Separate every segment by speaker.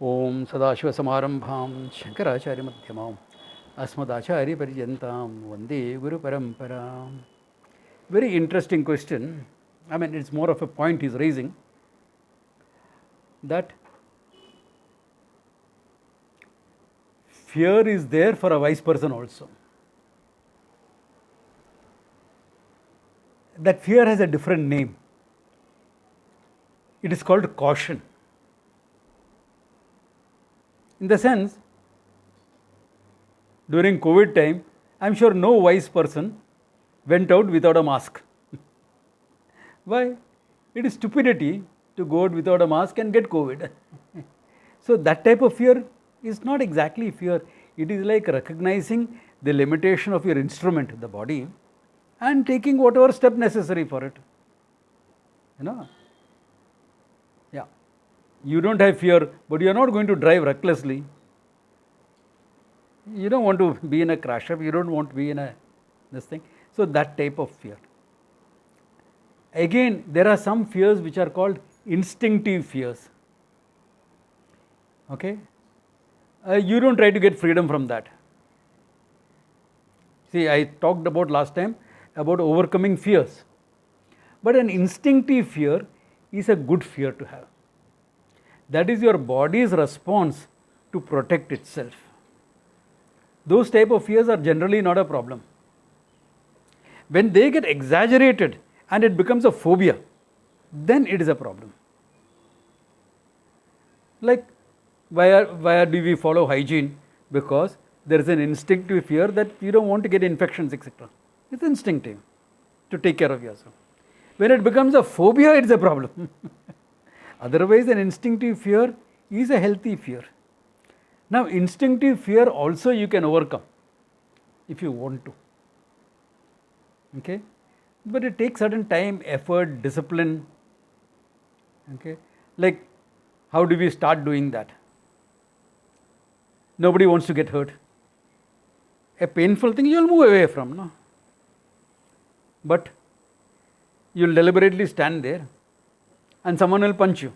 Speaker 1: Om Sadashivasamarambham Shankaracharya Madhyamam Asmadacharya Paryantam Vande Guru Paramparam. Very interesting question. I mean, it's more of a point he's raising, that fear is there for a wise person also. That fear has a different name. It is called caution. In the sense, during COVID time, I am sure no wise person went out without a mask. Why? It is stupidity to go out without a mask and get COVID. So that type of fear is not exactly fear. It is like recognizing the limitation of your instrument, the body, and taking whatever step necessary for it. Yeah. You don't have fear, but you are not going to drive recklessly. You don't want to be in a crash up, you don't want to be in this thing. So that type of fear. Again, there are some fears which are called instinctive fears. Okay? You don't try to get freedom from that. See, I talked about last time about overcoming fears. But an instinctive fear is a good fear to have. That is your body's response to protect itself. Those type of fears are generally not a problem. When they get exaggerated and it becomes a phobia, then it is a problem. Like, why do we follow hygiene? Because there is an instinctive fear that you don't want to get infections, etc. It's instinctive to take care of yourself. When it becomes a phobia, it's a problem. Otherwise, an instinctive fear is a healthy fear. Now, instinctive fear also you can overcome if you want to. Okay? But it takes certain time, effort, discipline. Okay? Like, how do we start doing that? Nobody wants to get hurt. A painful thing you will move away from, no? But you will deliberately stand there and someone will punch you.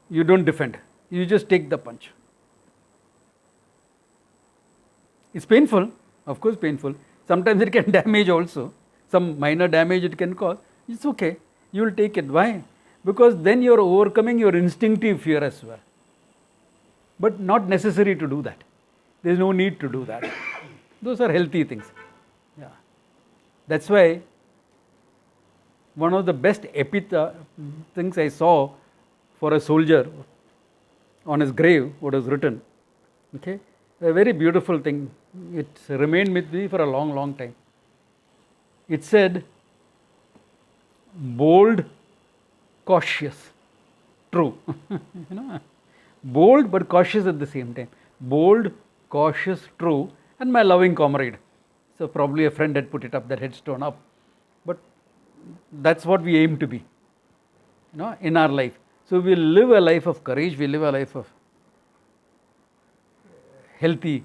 Speaker 1: You don't defend. You just take the punch. It's painful, of course painful. Sometimes it can damage also. Some minor damage it can cause. It's okay. You will take it. Why? Because then you are overcoming your instinctive fear as well. But not necessary to do that. There is no need to do that. Those are healthy things. Yeah. That's why one of the best things I saw for a soldier on his grave, what was written, okay, a very beautiful thing. It remained with me for a long, long time. It said, bold, cautious, true. Bold but cautious at the same time. Bold, cautious, true, and my loving comrade. So probably a friend had put it up, that headstone up. But that's what we aim to be, in our life. So we live a life of courage, we live a life of healthy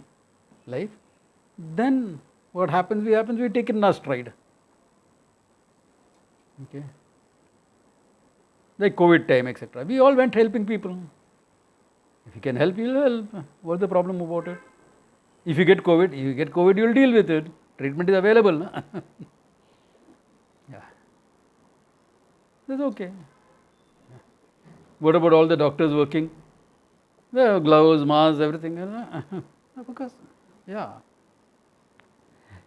Speaker 1: life. Then what happens, we take it in our stride. Okay. Like COVID time, etc. We all went helping people. If you can help, you will help. What's the problem about it? If you get COVID, you will deal with it. Treatment is available. No? Yeah. That's okay. Yeah. What about all the doctors working? They have gloves, masks, everything. Because, yeah.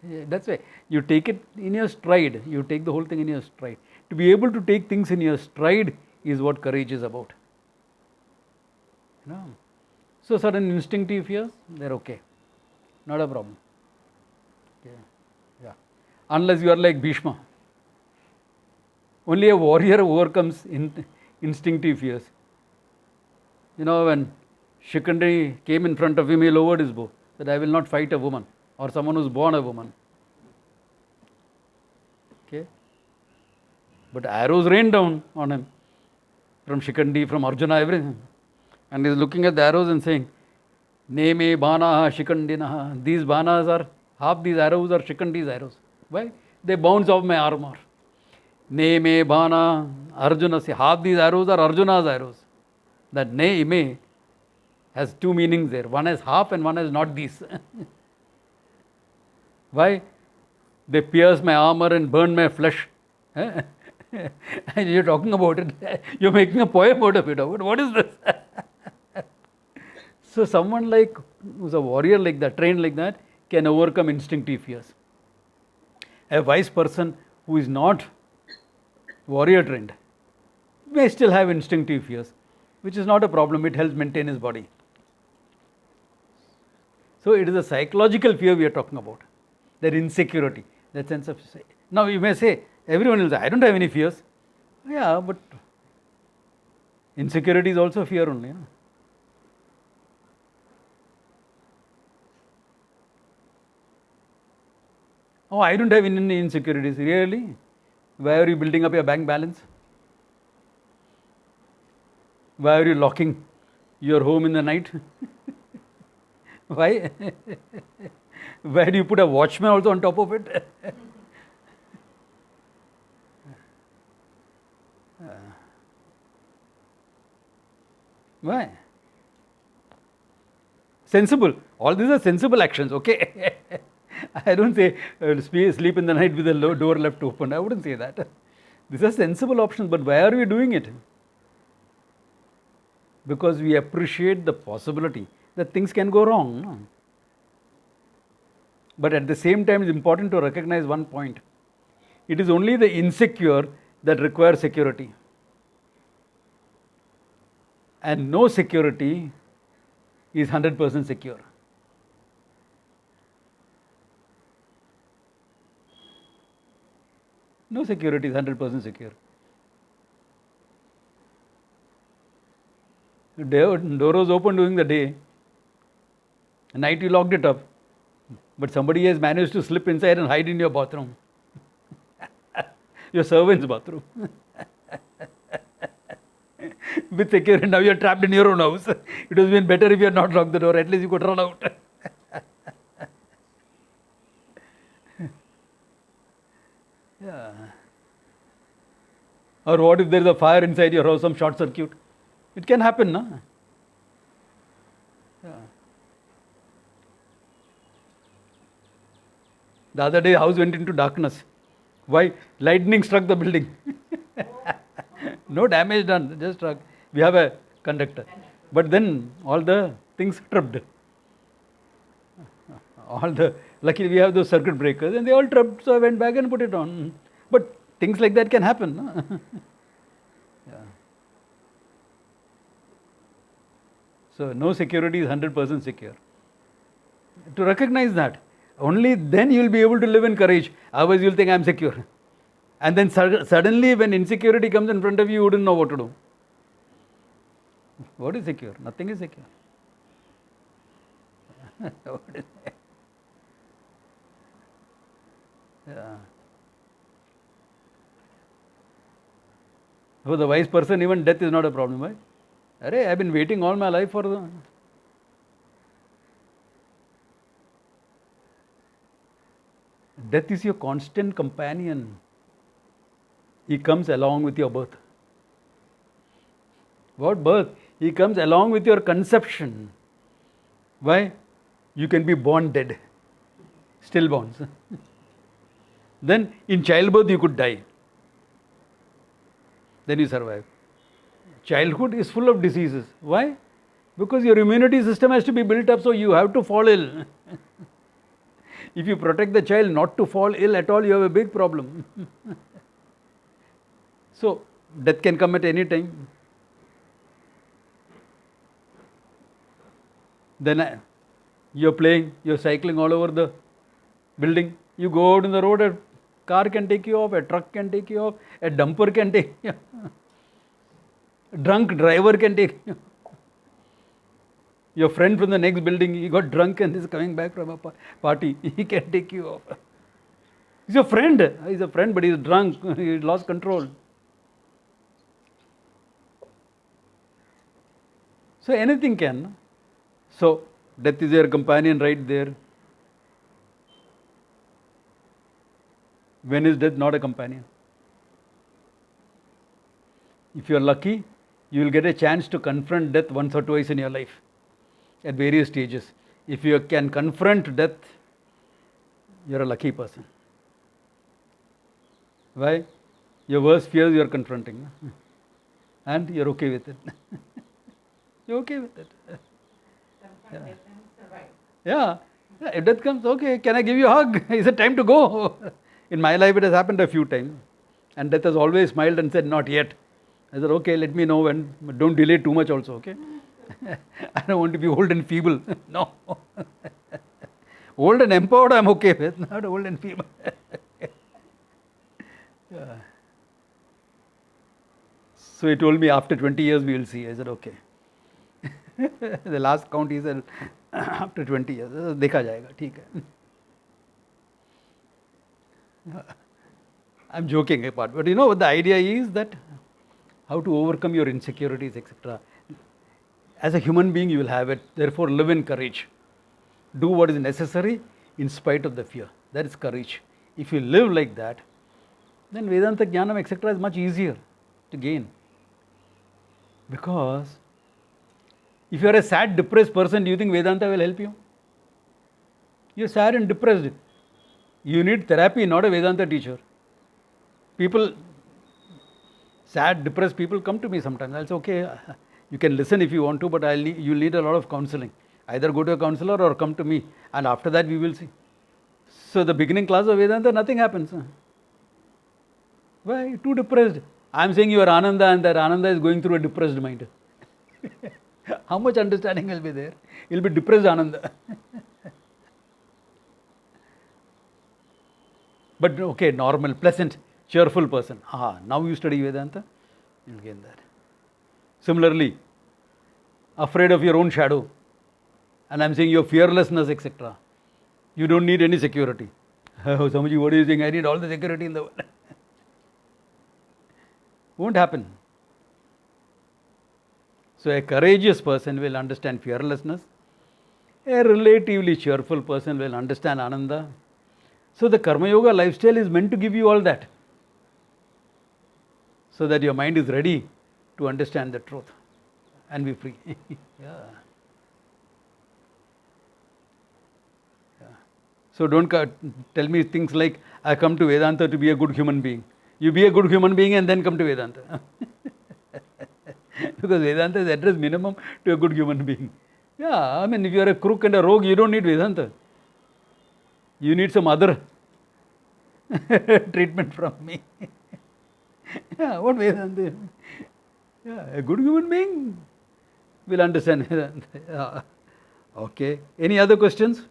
Speaker 1: That's why you take it in your stride. You take the whole thing in your stride. To be able to take things in your stride is what courage is about. So certain instinctive fears, they're okay. Not a problem. Yeah. Unless you are like Bhishma. Only a warrior overcomes instinctive fears. When Shikandi came in front of him, he lowered his bow. Said, I will not fight a woman or someone who's born a woman. Okay. But arrows rained down on him. From Shikandi, from Arjuna, everything. And he's looking at the arrows and saying, Neme banaha shikandinaha. These banas are, half these arrows are Shikandi's arrows. Why? They bounce off my armor. Ne me bana Arjuna. See, half these arrows are Arjuna's arrows. That ne me has two meanings there. One has half and one has not these. Why? They pierce my armor and burn my flesh. And you're talking about it. You're making a poem out of it. What is this? So someone like who's a warrior like that, trained like that, can overcome instinctive fears. A wise person who is not warrior trained may still have instinctive fears, which is not a problem. It helps maintain his body. So it is a psychological fear we are talking about. That insecurity, that sense of... Now you may say, everyone will say, I don't have any fears. Yeah, but insecurity is also fear only. You know? Oh, I don't have any insecurities. Really? Why are you building up your bank balance? Why are you locking your home in the night? Why? Why do you put a watchman also on top of it? Why? Sensible. All these are sensible actions, okay? I don't say sleep in the night with the door left open. I wouldn't say that. These are sensible options, but why are we doing it? Because we appreciate the possibility that things can go wrong. No? But at the same time, it's important to recognize one point. It is only the insecure that require security. And no security is 100% secure. No security is 100% secure. Door was open during the day. At night you locked it up. But somebody has managed to slip inside and hide in your bathroom. Your servant's bathroom. With security, now you're trapped in your own house. It would have been better if you had not locked the door. At least you could run out. Yeah. Or what if there is a fire inside your house, some short circuit? It can happen, no? Yeah. The other day, house went into darkness. Why? Lightning struck the building. No damage done, just struck. We have a conductor. But then all the things tripped. Luckily we have those circuit breakers and they all tripped, so I went back and put it on. But things like that can happen. No? Yeah. So no security is 100% secure. To recognize that, only then you will be able to live in courage. Otherwise you will think I am secure. And then suddenly when insecurity comes in front of you, you wouldn't know what to do. What is secure? Nothing is secure. What is that? Yeah. For the wise person, even death is not a problem, right? Arey, I've been waiting all my life for the... Death is your constant companion. He comes along with your birth. What birth? He comes along with your conception. Why? You can be born dead. Stillborns. Then in childbirth you could die. Then you survive. Childhood is full of diseases. Why? Because your immunity system has to be built up, so you have to fall ill. If you protect the child not to fall ill at all, you have a big problem. So, death can come at any time. Then you're playing, you're cycling all over the building. You go out in the road, a car can take you off, a truck can take you off, a dumper can take you off. A drunk driver can take you off. Your friend from the next building, he got drunk and is coming back from a party. He can take you off. He's your friend. He's a friend, but he's drunk. He lost control. So anything can. So death is your companion right there. When is death not a companion? If you are lucky, you will get a chance to confront death once or twice in your life at various stages. If you can confront death, you're a lucky person. Why? Your worst fears you are confronting. And you're okay with it. You're okay with it. Yeah. If death comes, okay, can I give you a hug? Is it time to go? In my life, it has happened a few times. And death has always smiled and said, not yet. I said, okay, let me know when. But don't delay too much also, okay? I don't want to be old and feeble. No. Old and empowered, I'm okay with. Not old and feeble. Yeah. So he told me after 20 years we will see. I said, okay. The last count he said, after 20 years. Dekha jayega, theek hai. I'm joking apart. But you know what the idea is, that how to overcome your insecurities, etc. As a human being, you will have it. Therefore, live in courage. Do what is necessary in spite of the fear. That is courage. If you live like that, then Vedanta Jnanam, etc. is much easier to gain. Because if you are a sad, depressed person, do you think Vedanta will help you? You are sad and depressed. You need therapy, not a Vedanta teacher. People, sad, depressed people come to me sometimes. I'll say, okay, you can listen if you want to, but you'll need a lot of counseling. Either go to a counselor or come to me. And after that, we will see. So the beginning class of Vedanta, nothing happens. Why? Too depressed. I'm saying you are Ananda, and that Ananda is going through a depressed mind. How much understanding will be there? It will be depressed Ananda. But okay, normal, pleasant, cheerful person. Now you study Vedanta, you'll gain that. Similarly, afraid of your own shadow. And I'm saying your fearlessness, etc. You don't need any security. Oh, Swamiji, what are you saying? I need all the security in the world. Won't happen. So a courageous person will understand fearlessness. A relatively cheerful person will understand Ananda. So the Karma Yoga lifestyle is meant to give you all that. So that your mind is ready to understand the truth and be free. Yeah. So don't tell me things like, I come to Vedanta to be a good human being. You be a good human being and then come to Vedanta. Because Vedanta is addressed minimum to a good human being. Yeah, I mean, if you are a crook and a rogue, you don't need Vedanta. You need some other treatment from me. Yeah, what Vedanta? Yeah, a good human being will understand Vedanta. Yeah. Okay. Any other questions?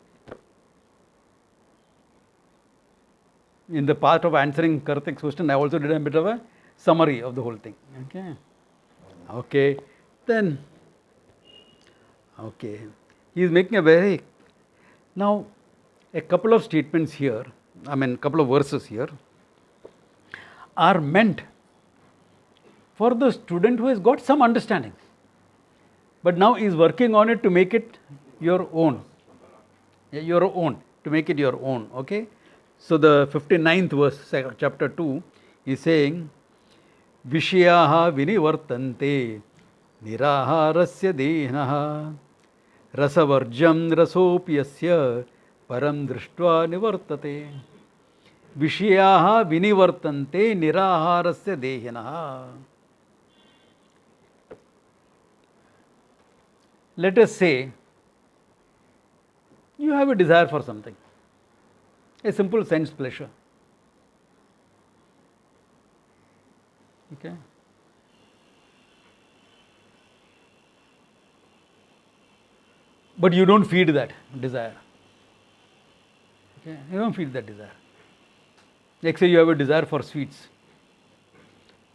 Speaker 1: In the part of answering Karthik's question, I also did a bit of a summary of the whole thing. Okay. Okay. Then, okay. He is making a now, a couple of statements here, a couple of verses here, are meant for the student who has got some understanding, but now is working on it to make it your own. Your own, to make it your own. Okay. So the 59th verse, chapter 2, is saying, Vishyaha vinivartante niraharasya dehnaha rasavarjam rasopyasya param drishtva nivartate. Vishyaha vinivartante niraharasya dehnaha. Let us say you have a desire for something. A simple sense pleasure. Okay. But you don't feed that desire. Okay. You don't feed that desire. Like say you have a desire for sweets.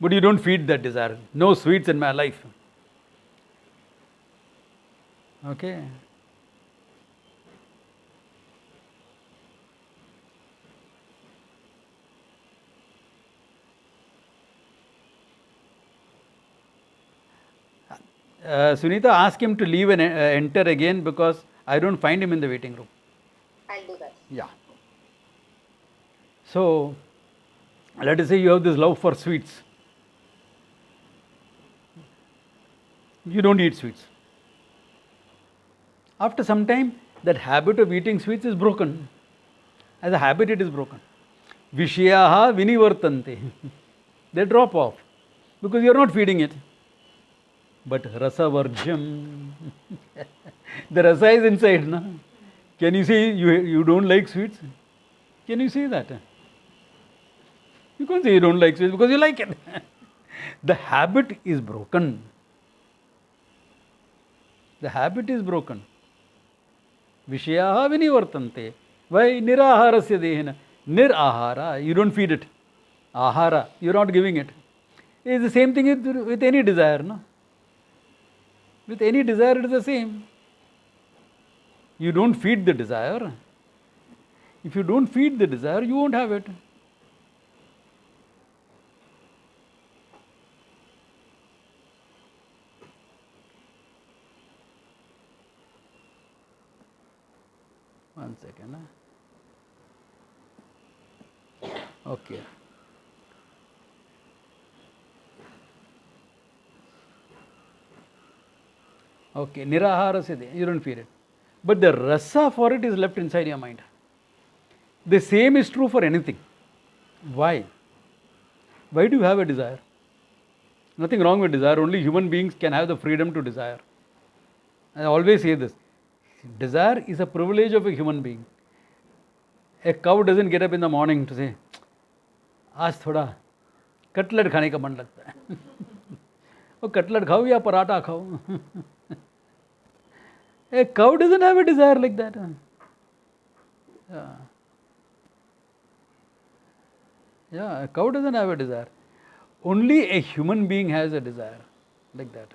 Speaker 1: But you don't feed that desire. No sweets in my life. Okay. Sunita, ask him to leave and enter again because I don't find him in the waiting room.
Speaker 2: I'll do that.
Speaker 1: Yeah. So, let us say you have this love for sweets. You don't eat sweets. After some time, that habit of eating sweets is broken. As a habit, it is broken. Vishayaha vinivartante. They drop off because you are not feeding it. But rasa varjam, the rasa is inside. Na? Can you say you don't like sweets? Can you say that? You can't say you don't like sweets because you like it. The habit is broken. The habit is broken. Vishayaha vinivartante. Why? Niraharasya dehena. Nirahara, you don't feed it. Ahara, you're not giving it. It's the same thing with any desire. No? With any desire, it is the same. You don't feed the desire. If you don't feed the desire, you won't have it. One second. Okay. Okay, nirahara siddhi, you don't feed it. But the rasa for it is left inside your mind. The same is true for anything. Why? Why do you have a desire? Nothing wrong with desire, only human beings can have the freedom to desire. I always say this. Desire is a privilege of a human being. A cow doesn't get up in the morning to say, आज थोड़ा cutlet खाने का मन लगता है वो cutlet खाओ या पराठा खाओ A cow doesn't have a desire like that. Yeah, a cow doesn't have a desire. Only a human being has a desire like that.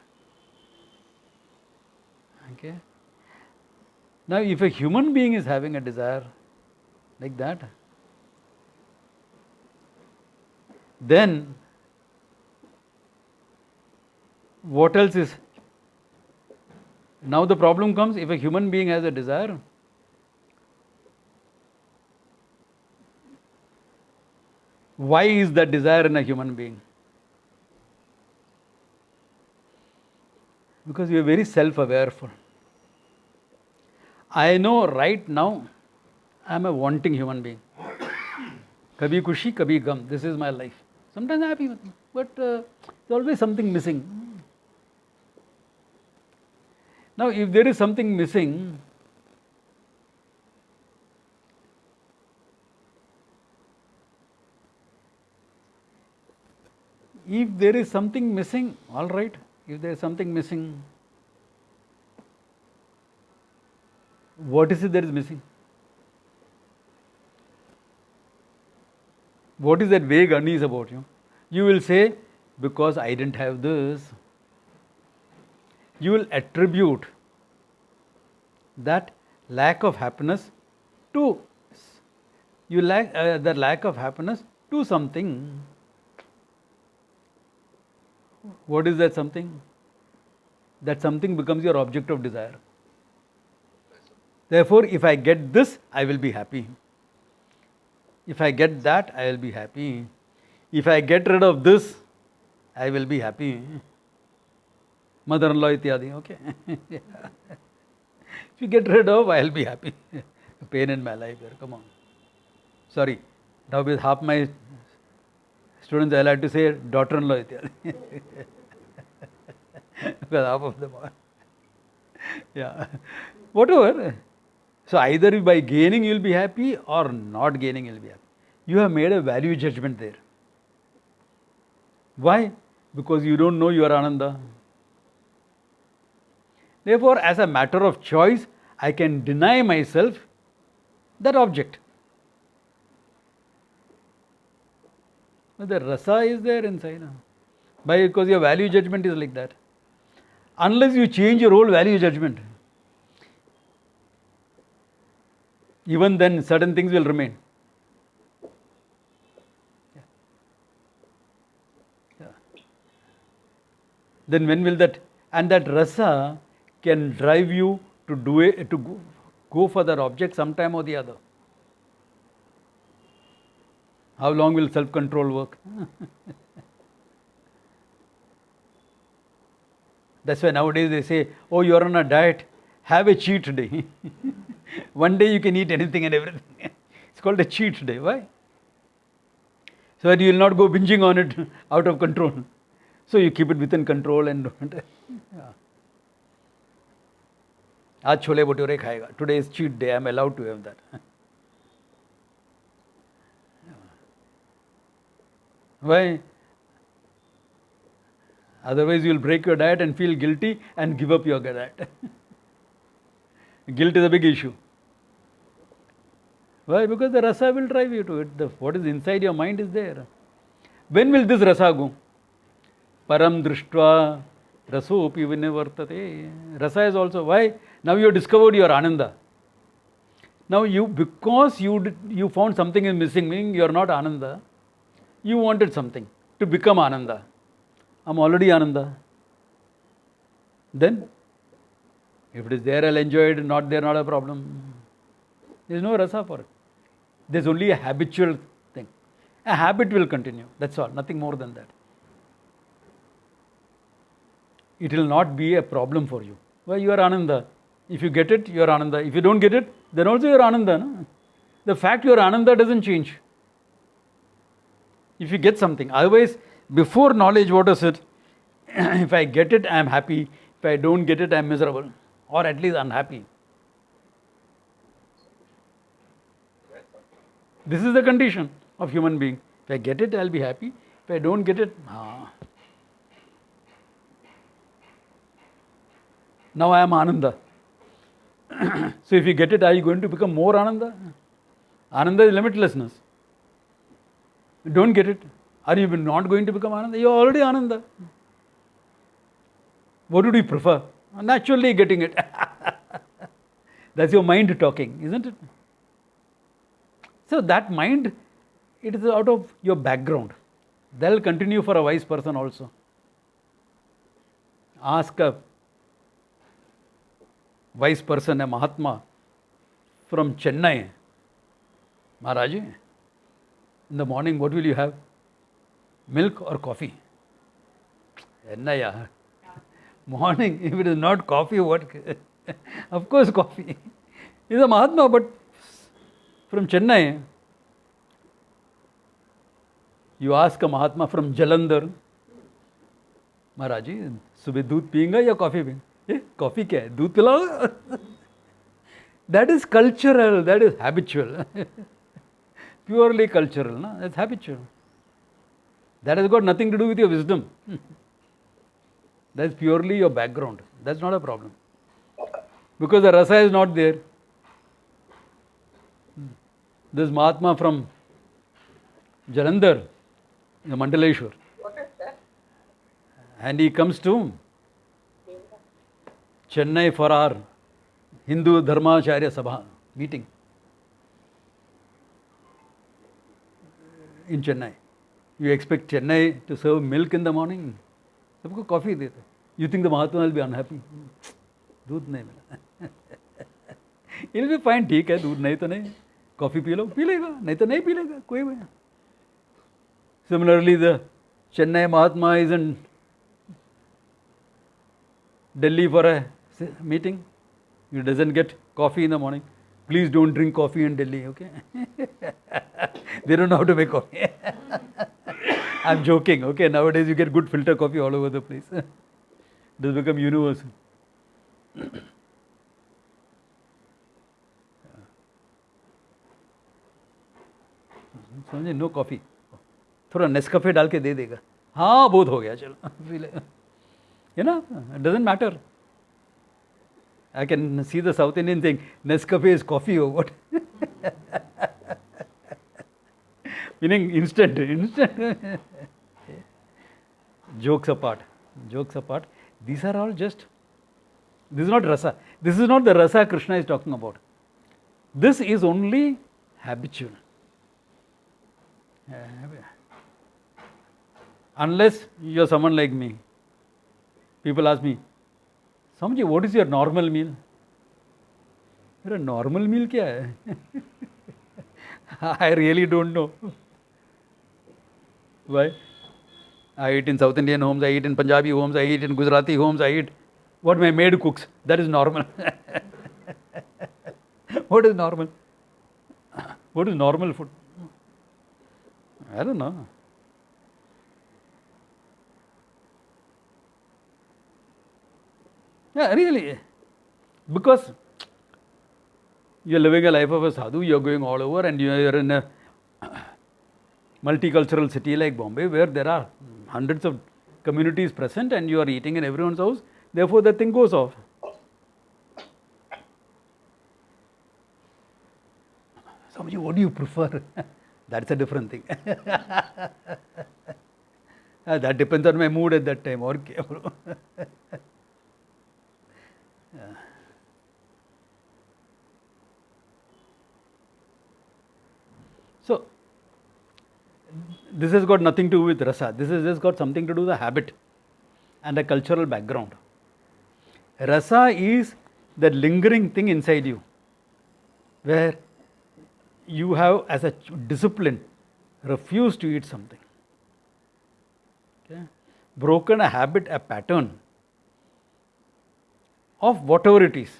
Speaker 1: Okay. Now, if a human being is having a desire like that, then what else is? Now the problem comes, if a human being has a desire, why is that desire in a human being? Because we are very self-aware. I know right now I am a wanting human being. Kabhi kushi, kabhi gum. This is my life. Sometimes I am happy with it, but there's always something missing. Now, if there is something missing, all right. If there is something missing, what is it that is missing? What is that vague unease about you? You will say, because I didn't have this. You will attribute that lack of happiness to that lack of happiness to something. What is that something? That something becomes your object of desire. Therefore, if I get this, I will be happy. If I get that, I will be happy. If I get rid of this, I will be happy. Mother-in-law ityadi, okay. If you get rid of, I'll be happy. Pain in my life here, come on. Sorry, now with half my students, I'll have to say daughter-in-law ityadi. Because half of them are. Yeah. Whatever. So either by gaining you'll be happy or not gaining you'll be happy. You have made a value judgment there. Why? Because you don't know your Ananda. Therefore, as a matter of choice, I can deny myself that object. But the rasa is there inside. Because your value judgment is like that. Unless you change your whole value judgment, even then certain things will remain. Yeah. Then when will that, and that rasa can drive you to do it, to go for that object sometime or the other. How long will self-control work? That's why nowadays they say, oh, you're on a diet, have a cheat day. One day you can eat anything and everything. It's called a cheat day. Why? So that you will not go binging on it out of control. So you keep it within control and आज छोले भटूरे खाएगा. Today is cheat day. I am allowed to have that. Why? Otherwise you will break your diet and feel guilty and give up your diet. Guilt is a big issue. Why? Because the rasa will drive you to it. What is inside your mind is there. When will this rasa go? Param drishtva rasopi vinivartate. Rasa is also, why? Now you have discovered your ananda. Now because you found something is missing, meaning you are not ananda, you wanted something to become ananda. I'm already ananda. Then, if it is there, I'll enjoy it. Not there, not a problem. There is no rasa for it. There's only a habitual thing. A habit will continue. That's all. Nothing more than that. It will not be a problem for you. Why? You are ananda. If you get it, you are ananda. If you don't get it, then also you are ananda. No? The fact you are ananda doesn't change. If you get something. Otherwise, before knowledge, what is it? If I get it, I am happy. If I don't get it, I am miserable. Or at least unhappy. This is the condition of human being. If I get it, I'll be happy. If I don't get it, now I am ananda. So if you get it, are you going to become more ananda? Ananda is limitlessness. You don't get it. Are you not going to become ananda? You are already ananda. What would you prefer? Naturally getting it. That's your mind talking, isn't it? So that mind, it is out of your background. That will continue for a wise person also. Ask a wise person, a Mahatma from Chennai, Maharaj, in the morning, what will you have? Milk or coffee? Ennaya. Morning, if it is not coffee, what? Of course, coffee. He is a Mahatma, but from Chennai. You ask a Mahatma from Jalandhar, Maharaj, सुबह दूध पिएगा या coffee पिएगा? Coffee क्या है? दूध पिलाओ? That is cultural, that is habitual. Purely cultural, no? That's habitual. That has got nothing to do with your wisdom. That's purely your background. That's not a problem. Because the rasa is not there. This Mahatma from Jalandhar, the Mandaleshwar.
Speaker 2: What is that?
Speaker 1: And he comes to Chennai for our Hindu Dharmacharya Sabha meeting in Chennai. You expect Chennai to serve milk in the morning? सबको coffee देते. You think the Mahatma will be unhappy? दूध नहीं मिला. He'll be fine, ठीक है, दूध नहीं तो नहीं. Coffee पी लो, पी लेगा, नहीं तो नहीं पी लेगा, कोई भी. Similarly, the Chennai Mahatma is in Delhi for a meeting. He doesn't get coffee in the morning. Please don't drink coffee in Delhi, okay? They don't know how to make coffee. I'm joking, okay? Nowadays you get good filter coffee all over the place. It has become universal. समझे? No coffee, थोड़ा Nescafe डाल के दे देगा. हाँ, बहुत हो गया, चलो पी ले. You know, it doesn't matter. I can see the South Indian saying, Nescafe is coffee or what? Meaning instant. Jokes apart. These are all just, this is not rasa. This is not the rasa Krishna is talking about. This is only habitual. Unless you are someone like me. People ask me, Swamiji, what is your normal meal? मेरा normal meal क्या है? I really don't know. Why? I eat in South Indian homes, I eat in Punjabi homes, I eat in Gujarati homes, I eat what my maid cooks. That is normal. What is normal? What is normal food? I don't know. Yeah, really. Because you're living a life of a sadhu, you're going all over, and you're in a multicultural city like Bombay where there are hundreds of communities present and you are eating in everyone's house. Therefore, the thing goes off. Swamiji, what do you prefer? That's a different thing. That depends on my mood at that time. Okay, bro. So, this has got nothing to do with rasa. This has just got something to do with the habit and a cultural background. Rasa is the lingering thing inside you, where you have, as a discipline, refused to eat something. Okay? Broken a habit, a pattern of whatever it is.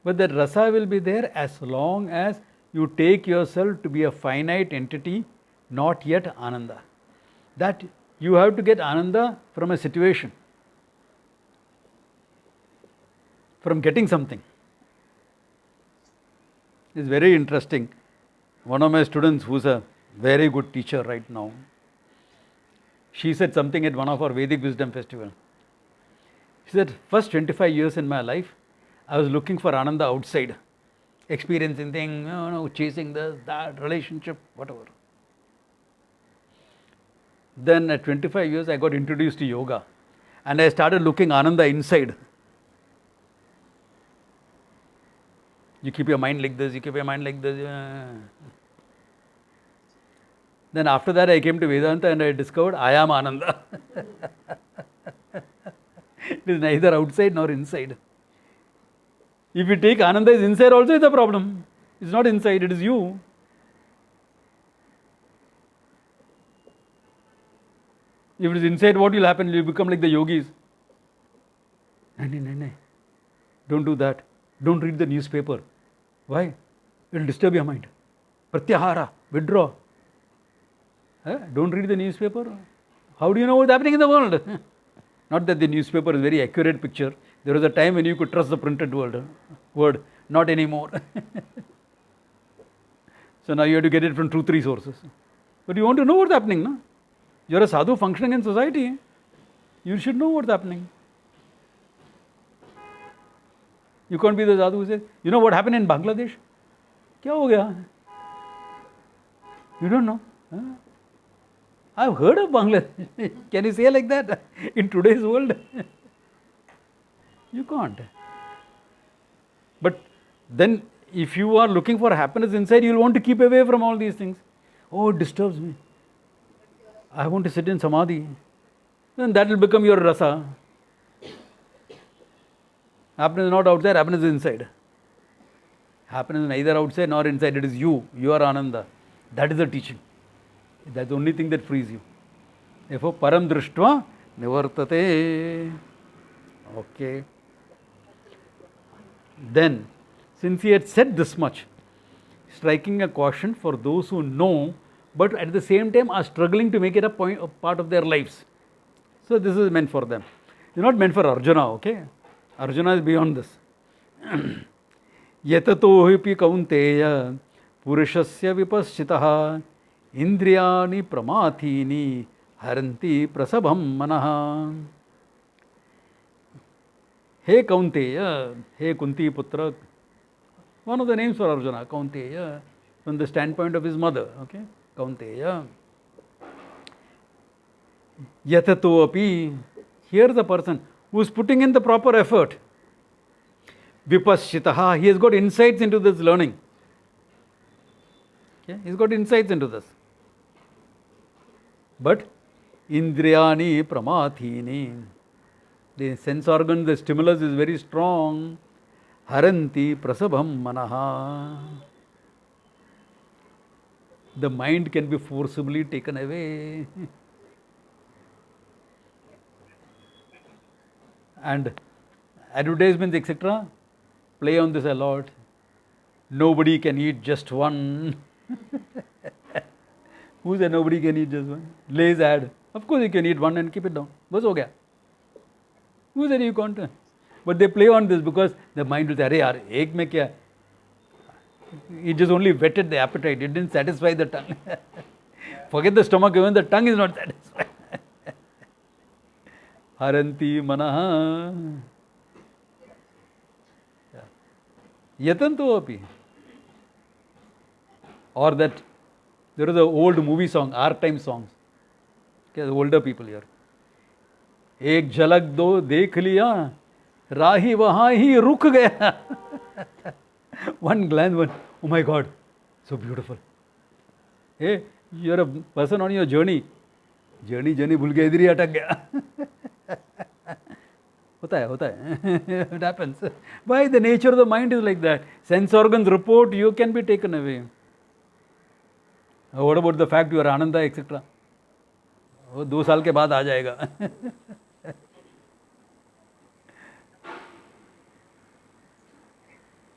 Speaker 1: But that rasa will be there as long as you take yourself to be a finite entity, not yet Ananda. That you have to get Ananda from a situation, from getting something. It's very interesting. One of my students, who's a very good teacher right now, she said something at one of our Vedic Wisdom Festival. She said, first 25 years in my life, I was looking for Ananda outside. Experiencing things, chasing this, that, relationship, whatever. Then at 25 years, I got introduced to yoga. And I started looking Ananda inside. You keep your mind like this, you keep your mind like this. Then after that, I came to Vedanta and I discovered I am Ananda. It is neither outside nor inside. If you take Ananda is inside also, it's a problem. It's not inside, it is you. If it is inside, what will happen? You become like the yogis. No. Don't do that. Don't read the newspaper. Why? It will disturb your mind. Pratyahara, withdraw. Don't read the newspaper. How do you know what's happening in the world? Not that the newspaper is a very accurate picture. There was a time when you could trust the printed word. Not anymore. So now you have to get it from 2-3 sources. But you want to know what's happening, no? You're a sadhu functioning in society. You should know what's happening. You can't be the sadhu who says, you know what happened in Bangladesh? Kya ho gaya? You don't know. I've heard of Bangladesh. Can you say like that in today's world? You can't. But then if you are looking for happiness inside, you will want to keep away from all these things. Oh, it disturbs me. I want to sit in samadhi. Then that will become your rasa. Happiness is not outside, happiness is inside. Happiness is neither outside nor inside. It is you. You are Ananda. That is the teaching. That's the only thing that frees you. Therefore, param drishtva nivartate. Okay. Then, since he had said this much, striking a caution for those who know, but at the same time are struggling to make it a part of their lives. So this is meant for them. It's not meant for Arjuna, okay? Arjuna is beyond this. Yatato hipi kaunteya purushasya vipaschitaha indriyani pramathini haranti prasabham manaha. Hey Kaunteya, hey Kunti Putra, one of the names for Arjuna, Kaunteya, from the standpoint of his mother, okay? Kaunteya. Yatato api, here the person who is putting in the proper effort. Vipaschitaha, he has got insights into this learning. Okay? He's got insights into this. But Indriyani Pramathini, the sense organ, the stimulus is very strong. Haranti Prasabham Manaha. the mind can be forcibly taken away. And advertisements, etc., play on this a lot. Nobody can eat just one. Who said nobody can eat just one? Lay's ad. Of course you can eat one and keep it down. Bas ho gaya. Who said you can't? But they play on this because the mind will say, "Arey yaar, ek mein kya?" It just only whetted the appetite. It didn't satisfy the tongue. Forget the stomach, even the tongue is not satisfied. Haranti manaha. Yatanto api. Or that, there is an old movie song, our time songs. Okay, the older people here. एक झलक दो देख लिया राही वहां ही रुक गया. One glance, one, oh my God, so beautiful. Hey, you're a person on your journey. Journey भूल गया, इधर ही अटक गया. होता है. It happens. Why? The nature of the mind is like that. Sense organs report, you can be taken away. What about the fact you are Ananda, etc.? वो 2 साल के बाद आ जाएगा.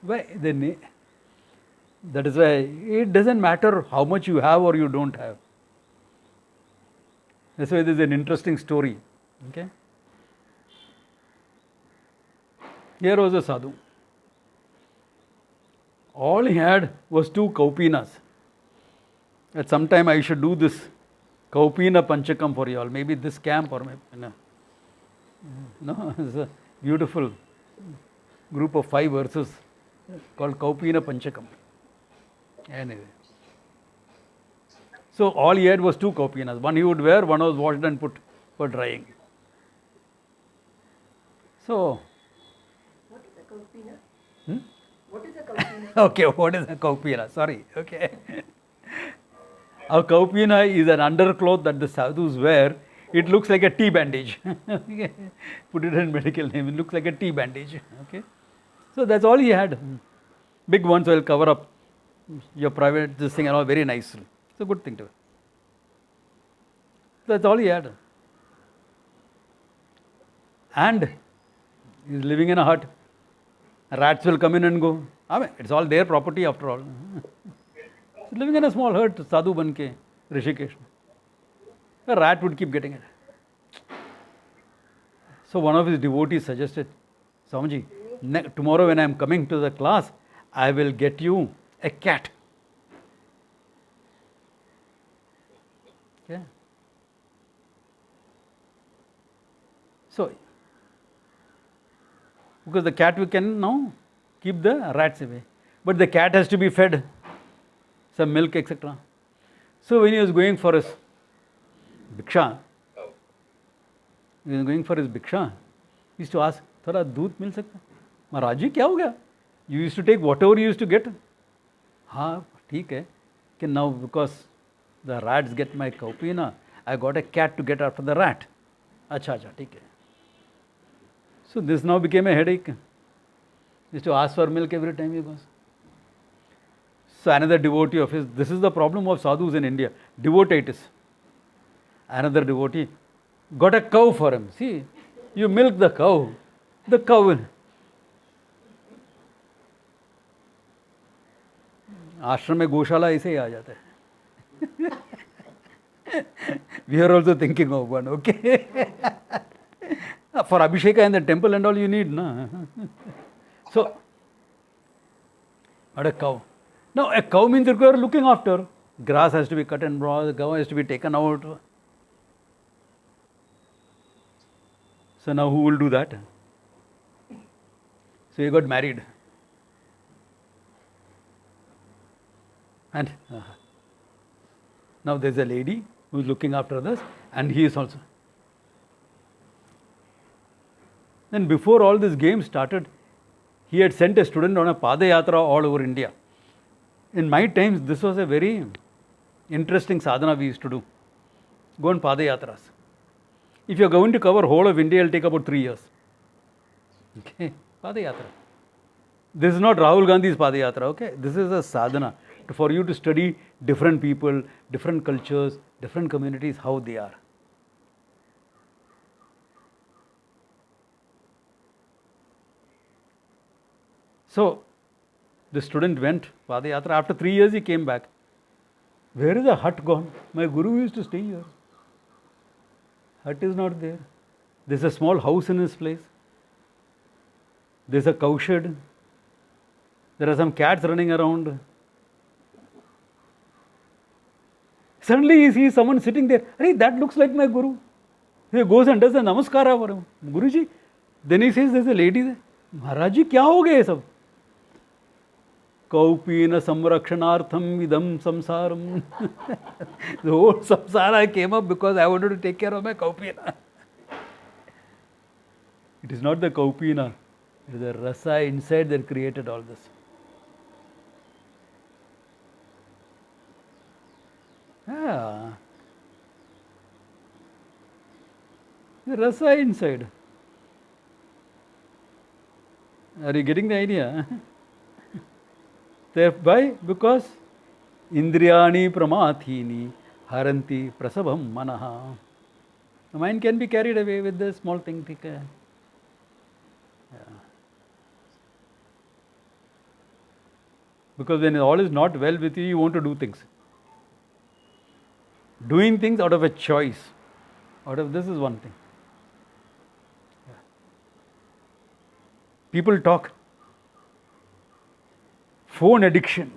Speaker 1: Why? That is why it doesn't matter how much you have or you don't have. That's why this is an interesting story. Okay. Here was a sadhu. All he had was 2 kaupinas. At some time I should do this Kaupina Panchakam for you all. Maybe this camp or maybe, no, it's a beautiful group of 5 verses called Kaupina Panchakam. Anyway. So all he had was 2 Kaupinas. One he would wear, one was washed and put for drying. So.
Speaker 2: What is a Kaupina? What is a Kaupina?
Speaker 1: Okay, what is a Kaupina? Sorry. Okay. A Kaupina is an undercloth that the sadhus wear. It looks like a tea bandage. Put it in medical name. It looks like a tea bandage. Okay. So that's all he had. Big ones will cover up your private this thing and all very nicely. It's a good thing to have. That's all he had. And he's living in a hut. Rats will come in and go. I mean, it's all their property after all. He's living in a small hut, sadhu banke, Rishikesh. A rat would keep getting it. So one of his devotees suggested, Swamiji, tomorrow when I am coming to the class, I will get you a cat. Okay. So, because the cat we can now keep the rats away. But the cat has to be fed some milk, etc. So when he was going for his bhiksha, he used to ask, "Thoda doodh mil sakta?" "Maharaj ji, kya ho gaya? You used to take whatever you used to get." "Haan, theek hai. कि now because the rats get my kaupina, I got a cat to get after the rat." "Acha, theek hai." So this now became a headache. He used to ask for milk every time he goes. So another devotee of his, this is the problem of sadhus in India, devotitis. Another devotee got a cow for him. See, you milk the cow will. आश्रम में गौशाला ऐसे ही आ जाता है. We are also thinking of one, okay? For Abhisheka and the temple and all you need, na. So, what a cow. Now, a cow means you are looking after. Grass has to be cut and brought, the cow has to be taken out. So now who will do that? So he got married. And now there's a lady who is looking after this, and he is also. Then before all this game started, he had sent a student on a Padayatra all over India. In my times, this was a very interesting sadhana we used to do. Go on Padayatras. If you are going to cover whole of India, it will take about 3 years. Okay, Padayatra. This is not Rahul Gandhi's Padayatra, okay? This is a sadhana for you to study different people, different cultures, different communities, how they are. So, the student went Padayatra. After 3 years, he came back. Where is the hut gone? My guru used to stay here. Hut is not there. There's a small house in his place. There's a cow shed. There are some cats running around. Suddenly he sees someone sitting there. Hey, that looks like my guru. He goes and does a namaskara for him. Guruji. Then he says, there's a lady there. Maharaj ji, kya ho gaya ye sab? Kaupina samrakshanartham idam samsaram. The whole samsara came up because I wanted to take care of my kaupina. It is not the kaupina. It is the rasa inside that created all this. Yeah. The rasa inside. Are you getting the idea? Why? Because indriyani pramathini haranti prasabham manaha. The mind can be carried away with the small thing. Yeah. Because when all is not well with you, you want to do things. Doing things out of a choice, out of this is one thing. Yeah. People talk. Phone addiction.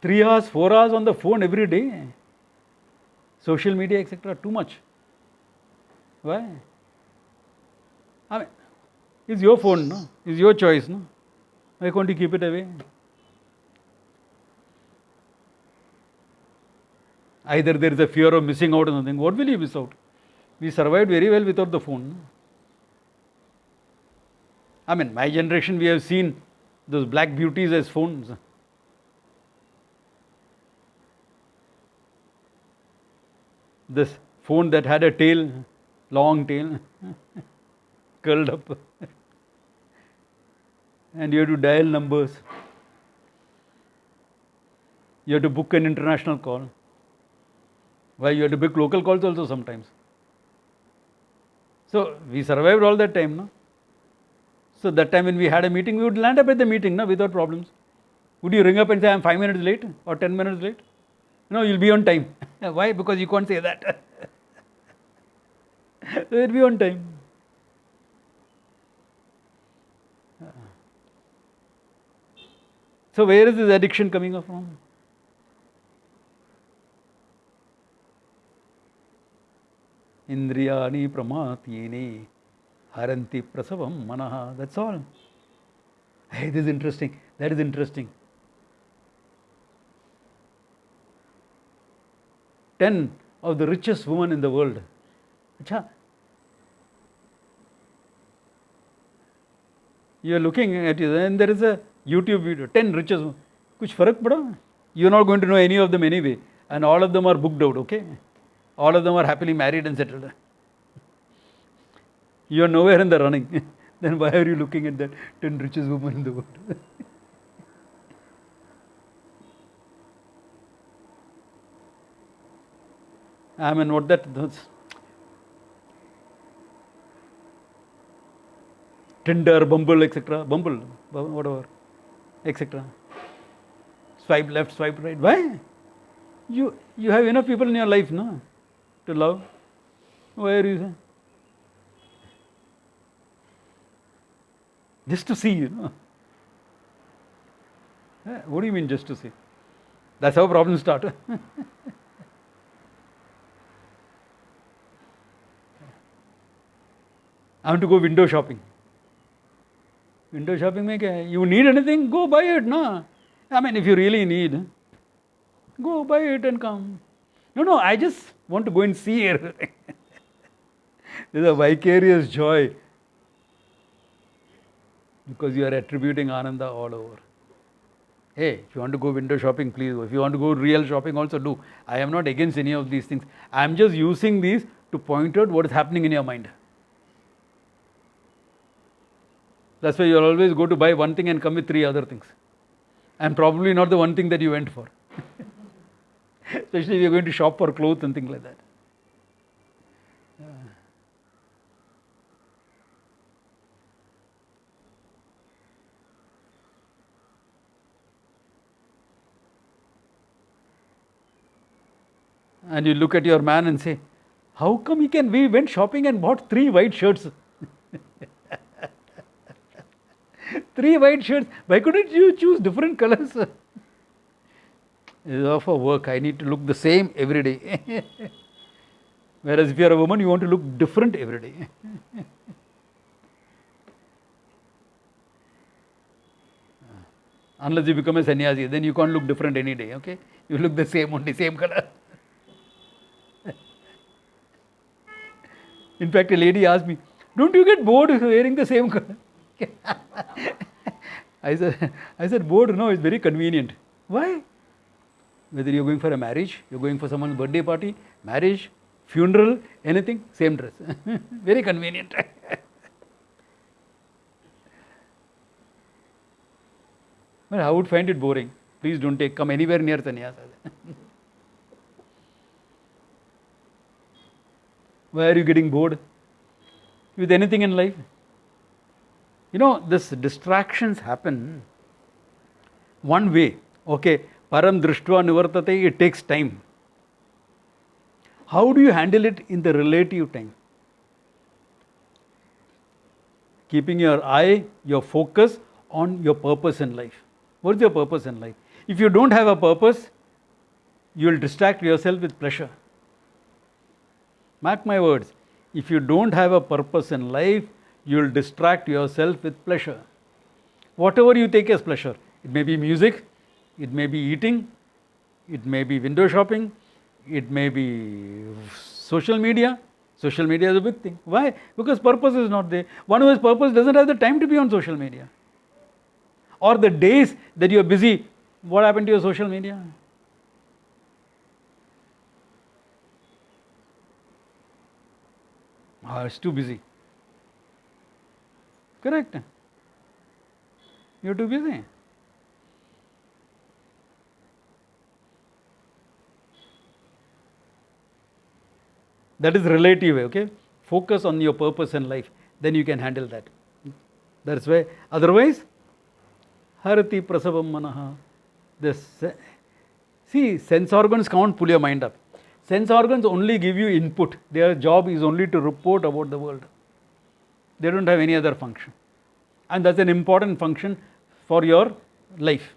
Speaker 1: 3 hours, 4 hours on the phone every day. Social media, etc. Too much. Why? I mean, it's your phone, no? It's your choice, no? Why can't you keep it away? Either there is a fear of missing out on something. What will you miss out? We survived very well without the phone. No? I mean, my generation, we have seen those black beauties as phones. This phone that had a tail, long tail, curled up. And you have to dial numbers. You have to book an international call. Why? You have to book local calls also sometimes. So, we survived all that time, no? So, that time when we had a meeting, we would land up at the meeting, no, without problems. Would you ring up and say, I'm 5 minutes late or 10 minutes late? No, you'll be on time. Why? Because you can't say that. You'll be on time. So, where is this addiction coming up from? Indriyani pramatini haranti prasavam manaha. That's all. Hey, this is interesting. That is interesting. 10 of the richest women in the world. Achha. You are looking at it and there is a YouTube video. 10 richest women. Kuch farak pada? You are not going to know any of them anyway. And all of them are booked out, okay? All of them are happily married and settled. You are nowhere in the running. Then why are you looking at that 10 richest women in the world? I mean, what that does. Tinder, Bumble, etc. Bumble, whatever, etc. Swipe left, swipe right. Why? You have enough people in your life, no? To love. Why are you? Just to see, you know. What do you mean just to see? That's how problems start. I want to go window shopping. Window shopping mein kya hai? You need anything? Go buy it, no? I mean, if you really need, go buy it and come. No, I just want to go and see it. There's a vicarious joy. Because you are attributing Ananda all over. Hey, if you want to go window shopping, please go. If you want to go real shopping, also do. I am not against any of these things. I am just using these to point out what is happening in your mind. That's why you always go to buy one thing and come with 3 other things. and probably not the one thing that you went for. Especially if you're going to shop for clothes and things like that. And you look at your man and say, how come we went shopping and bought 3 white shirts? 3 white shirts. Why couldn't you choose different colors? It's all for work. I need to look the same every day. Whereas if you are a woman, you want to look different every day. Unless you become a sannyasi, then you can't look different any day. Okay, you look the same, only same color. In fact, a lady asked me, don't you get bored wearing the same color? I said, bored? No, it's very convenient. Why? Whether you're going for a marriage, you're going for someone's birthday party, marriage, funeral, anything, same dress. Very convenient. Well, I would find it boring. Please don't come anywhere near sannyasa. Why are you getting bored with anything in life? This distractions happen one way. Okay, param drishtva nivartate, it takes time. How do you handle it in the relative time? Keeping your eye, your focus on your purpose in life. What is your purpose in life? If you don't have a purpose, you will distract yourself with pleasure. Mark my words, if you don't have a purpose in life, you will distract yourself with pleasure. Whatever you take as pleasure, it may be music, it may be eating, it may be window shopping, it may be social media. Social media is a big thing. Why? Because purpose is not there. One who has purpose doesn't have the time to be on social media. Or the days that you are busy, what happened to your social media? It's too busy. Correct? You're too busy. That is relative, okay? Focus on your purpose in life, then you can handle that. That's why, otherwise, harati prasavam manaha. See, sense organs can't pull your mind up. Sense organs only give you input. Their job is only to report about the world. They don't have any other function. And that's an important function for your life.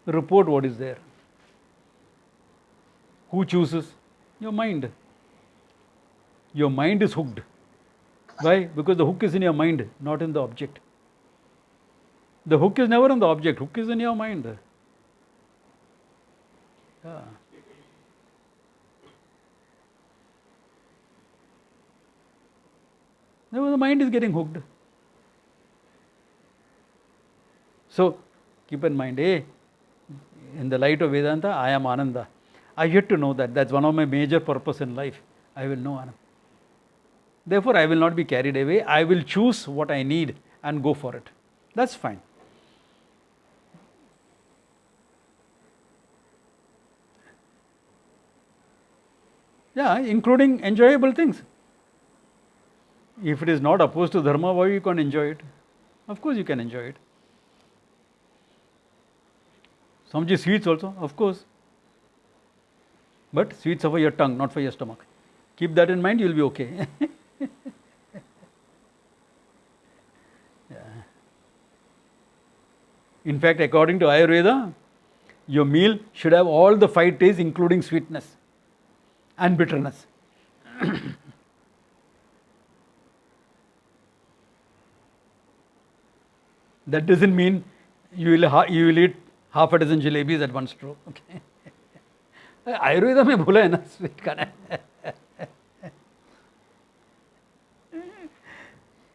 Speaker 1: Report what is there. Who chooses? Your mind. Your mind is hooked. Why? Because the hook is in your mind, not in the object. The hook is never on the object. Hook is in your mind. Yeah. No, the mind is getting hooked. So, keep in mind, in the light of Vedanta, I am Ananda. I yet to know that. That's one of my major purpose in life. I will know Ananda. Therefore, I will not be carried away. I will choose what I need and go for it. That's fine. Yeah, including enjoyable things. If it is not opposed to dharma, why you can't enjoy it? Of course you can enjoy it. Some sweets also, of course. But sweets are for your tongue, not for your stomach. Keep that in mind, you will be okay. Yeah. In fact, according to Ayurveda, your meal should have all the 5 tastes, including sweetness and bitterness. That doesn't mean you will eat half a dozen jalebis at one stroke. Okay. Ayurveda में बोला है ना sweet खाना है.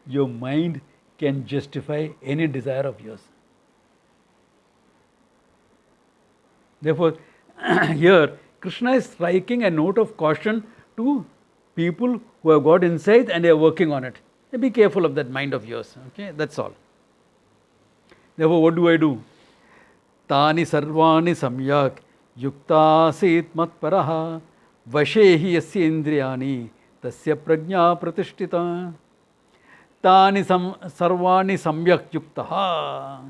Speaker 1: Your mind can justify any desire of yours. Therefore, here Krishna is striking a note of caution to people who have got insight and they are working on it. Be careful of that mind of yours. Okay, that's all. Therefore, what do? Tani sarvani samyak yuktasit matparaha vashehi yasya indriyani tasya prajna pratishtita. Tani sarvani samyak yuktaha.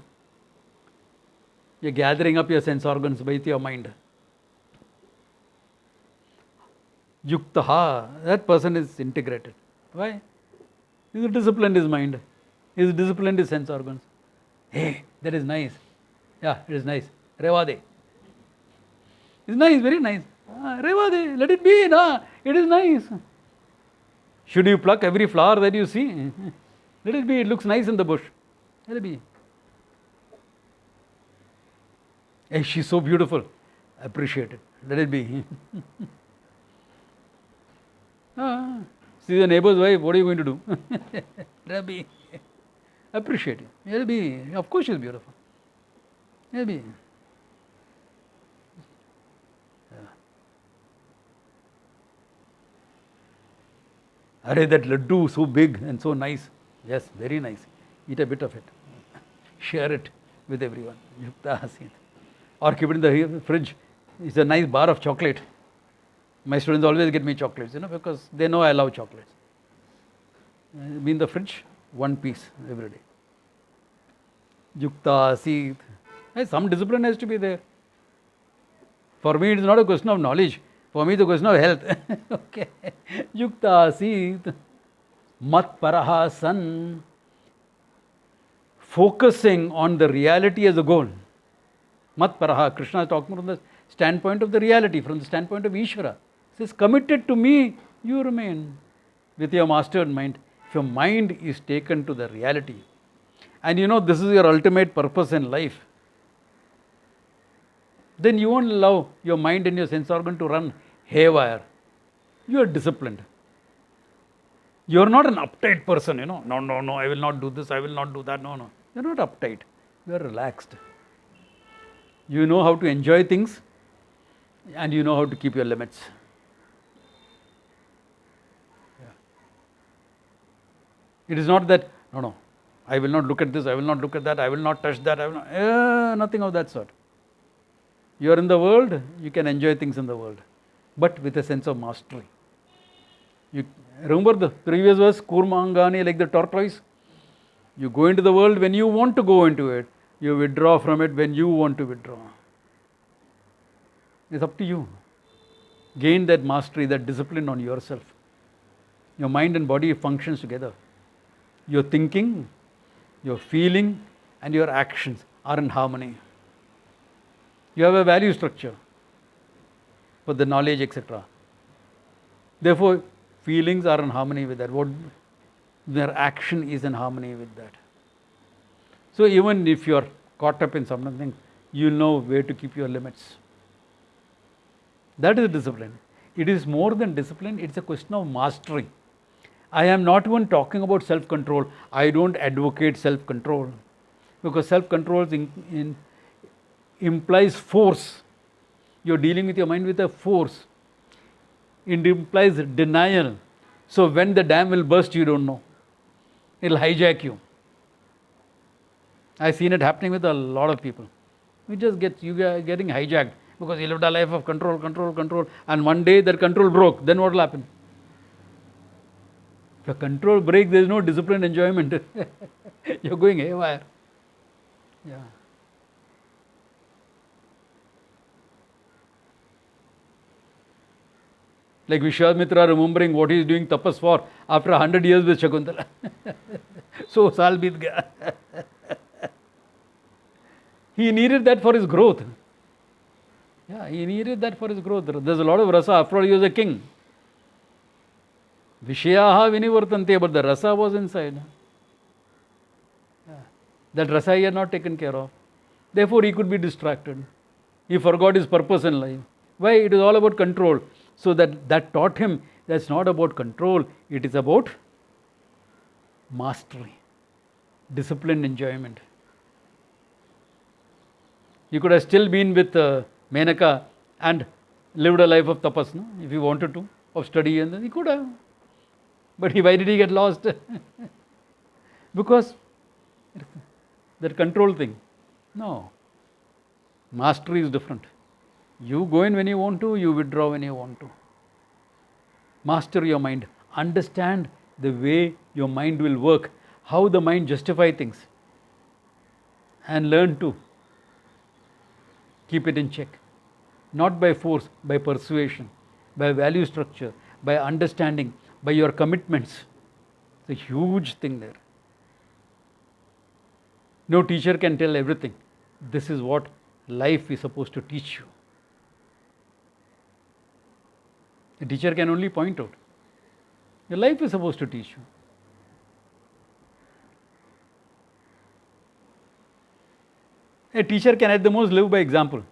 Speaker 1: You're gathering up your sense organs with your mind. Yuktaha, that person is integrated. Why? He's disciplined his mind. He's disciplined his sense organs. Hey, that is nice. Yeah, it is nice. Revade. It's nice, very nice. Revade, let it be. Nah, it is nice. Should you pluck every flower that you see? Let it be. It looks nice in the bush. Let it be. Hey, she's so beautiful. Appreciate it. Let it be. See the neighbor's wife, what are you going to do? Let it be. Appreciate it. Let it be. Of course she's beautiful. Let it be. Arey, that laddu so big and so nice. Yes, very nice. Eat a bit of it. Share it with everyone. Or keep it in the fridge. It's a nice bar of chocolate. My students always get me chocolates, because they know I love chocolates. Be in the fridge, one piece every day. Yukta, Seet. Some discipline has to be there. For me, it is not a question of knowledge. For me, it's a question of health. Okay. Yukta, Seet. Mat Paraha San. Focusing on the reality as a goal. Mat Paraha. Krishna is talking from the standpoint of the reality, from the standpoint of Ishvara. He says, committed to me, you remain with your mastered mind. If your mind is taken to the reality, and this is your ultimate purpose in life, then you won't allow your mind and your sense organ to run haywire. You are disciplined. You are not an uptight person, No, I will not do this, I will not do that. No. You are not uptight. You are relaxed. You know how to enjoy things, and you know how to keep your limits. It is not that, no, I will not look at this, I will not look at that, I will not touch that, nothing of that sort. You are in the world, you can enjoy things in the world, but with a sense of mastery. You remember the previous verse, Kurmangani, like the tortoise? You go into the world when you want to go into it, you withdraw from it when you want to withdraw. It's up to you. Gain that mastery, that discipline on yourself. Your mind and body functions together. Your thinking, your feeling, and your actions are in harmony. You have a value structure for the knowledge, etc. Therefore, feelings are in harmony with that. Their action is in harmony with that. So even if you are caught up in something, you know where to keep your limits. That is discipline. It is more than discipline, it's a question of mastery. I am not even talking about self-control. I don't advocate self-control, because self-control implies force. You are dealing with your mind with a force. It implies denial. So when the dam will burst, you don't know. It will hijack you. I've seen it happening with a lot of people. You are getting hijacked because you lived a life of control, and one day that control broke. Then what will happen? If your control breaks, there is no disciplined enjoyment. You're going haywire. Yeah. Like Vishwamitra remembering what he is doing tapas for after 100 years with Shakuntala. So saal beet gaya. He needed that for his growth. Yeah, he needed that for his growth. There's a lot of rasa. After all, he was a king. Vishayaha vinivartante, but the rasa was inside. Yeah. That rasa he had not taken care of. Therefore, he could be distracted. He forgot his purpose in life. Why? It is all about control. So that taught him that's not about control, it is about mastery, disciplined enjoyment. He could have still been with Menaka and lived a life of tapas, no? If he wanted to, of study, and he could have. But why did he get lost? Because that control thing. No. Mastery is different. You go in when you want to, you withdraw when you want to. Master your mind. Understand the way your mind will work, how the mind justifies things, and learn to keep it in check. Not by force, by persuasion, by value structure, by understanding, by your commitments. It's a huge thing there. No teacher can tell everything. This is what life is supposed to teach you. A teacher can only point out. Your life is supposed to teach you. A teacher can at the most live by example.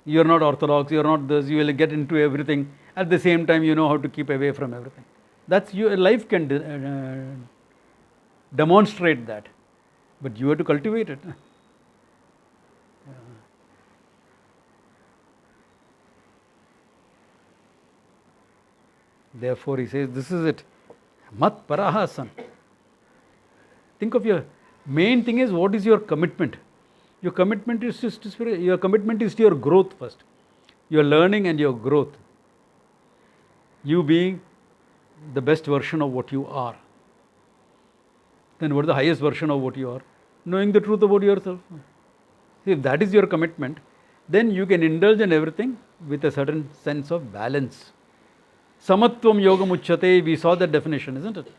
Speaker 1: You are not orthodox, you are not this, you will get into everything. At the same time, you know how to keep away from everything. That's your life can demonstrate that. But you have to cultivate it. Therefore, he says, this is it. Mat parahasan. Think of your main thing is what is your commitment. Your commitment is to your commitment is to your growth first. Your learning and your growth. You being the best version of what you are. Then what is the highest version of what you are? Knowing the truth about yourself. See, if that is your commitment, then you can indulge in everything with a certain sense of balance. Samatvam yogam uchyate, we saw that definition, isn't it?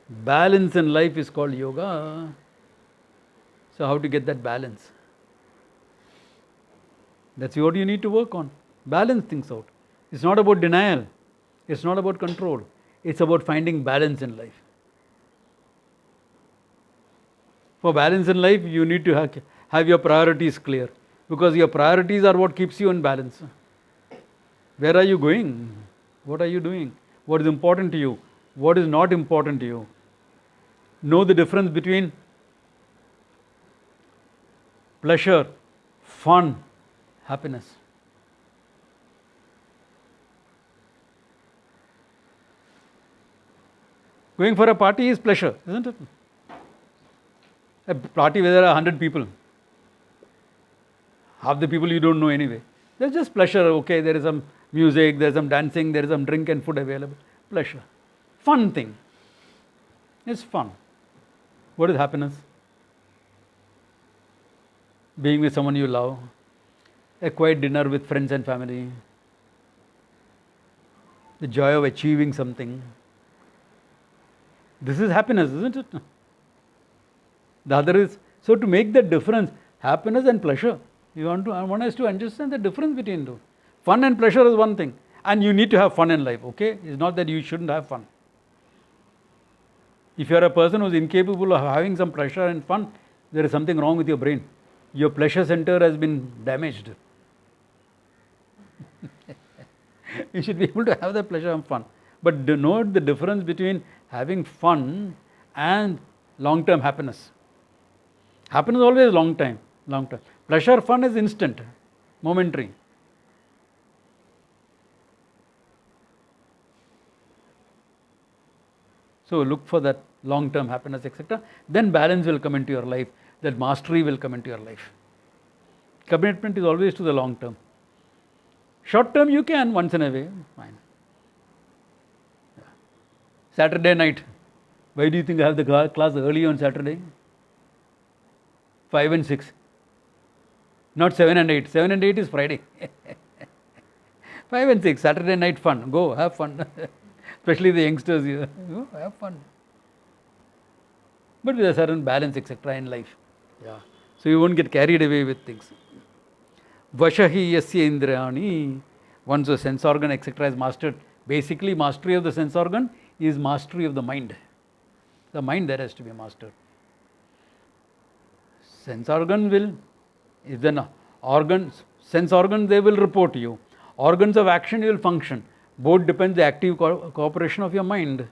Speaker 1: Balance in life is called yoga. So how to get that balance? That's what you need to work on. Balance things out. It's not about denial. It's not about control. It's about finding balance in life. For balance in life, you need to have your priorities clear. Because your priorities are what keeps you in balance. Where are you going? What are you doing? What is important to you? What is not important to you? Know the difference between pleasure, fun, happiness. Going for a party is pleasure, isn't it? A party where there are 100 people. Half the people you don't know anyway. There's just pleasure, okay, there is some music, there is some dancing, there is some drink and food available. Pleasure. Fun thing. It's fun. What is happiness? Being with someone you love. A quiet dinner with friends and family. The joy of achieving something. This is happiness, isn't it? The other is, so to make the difference, happiness and pleasure. One has to understand the difference between two. Fun and pleasure is one thing. And you need to have fun in life, okay? It's not that you shouldn't have fun. If you are a person who is incapable of having some pleasure and fun, there is something wrong with your brain. Your pleasure center has been damaged. You should be able to have the pleasure and fun. But note the difference between having fun and long-term happiness. Happiness is always long-term. Pleasure, fun is instant, momentary. So look for that long-term happiness, etc. Then balance will come into your life. That mastery will come into your life. Commitment is always to the long term. Short term you can once in a way, fine. Saturday night. Why do you think I have the class early on Saturday? 5 and 6. Not 7 and 8. 7 and 8 is Friday. 5 and 6, Saturday night fun. Go, have fun. Especially the youngsters, go, have fun. But with a certain balance, etc. in life. Yeah. So you won't get carried away with things. Vashahi yasya indrayani. Once the sense organ, etc. is mastered. Basically, mastery of the sense organ is mastery of the mind. The mind there has to be mastered. Sense organ will, if then organs, sense organs, they will report to you. Organs of action will function. Both depends the active cooperation of your mind.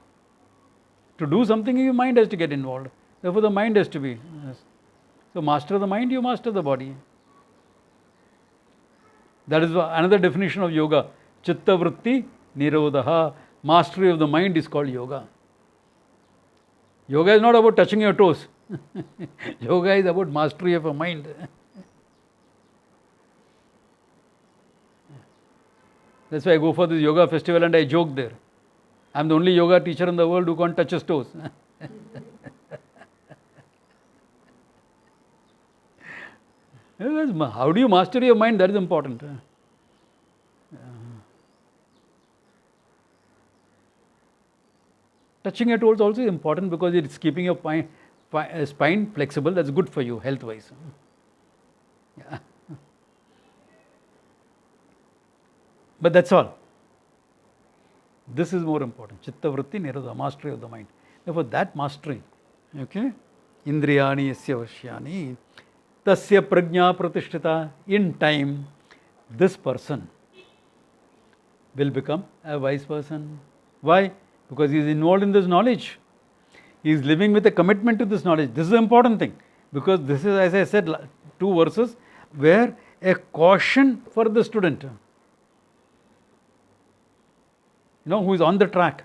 Speaker 1: To do something, your mind has to get involved. Therefore, the mind has to be. So, master the mind, you master the body. That is another definition of yoga. Chitta vritti nirodha. Mastery of the mind is called yoga. Yoga is not about touching your toes. Yoga is about mastery of a mind. That's why I go for this yoga festival and I joke there. I'm the only yoga teacher in the world who can't touch his toes. How do you master your mind? That is important. Touching your toes also is important because it's keeping your spine flexible. That's good for you health-wise. Yeah. But that's all. This is more important. Chitta vritti nirodha, mastery of the mind. Therefore, that mastery, okay? Indriyani yasya vashyani, tasya prajna pratishtita. In time, this person will become a wise person. Why? Because he is involved in this knowledge. He is living with a commitment to this knowledge. This is the important thing. Because this is, as I said, 2 verses where a caution for the student, who is on the track.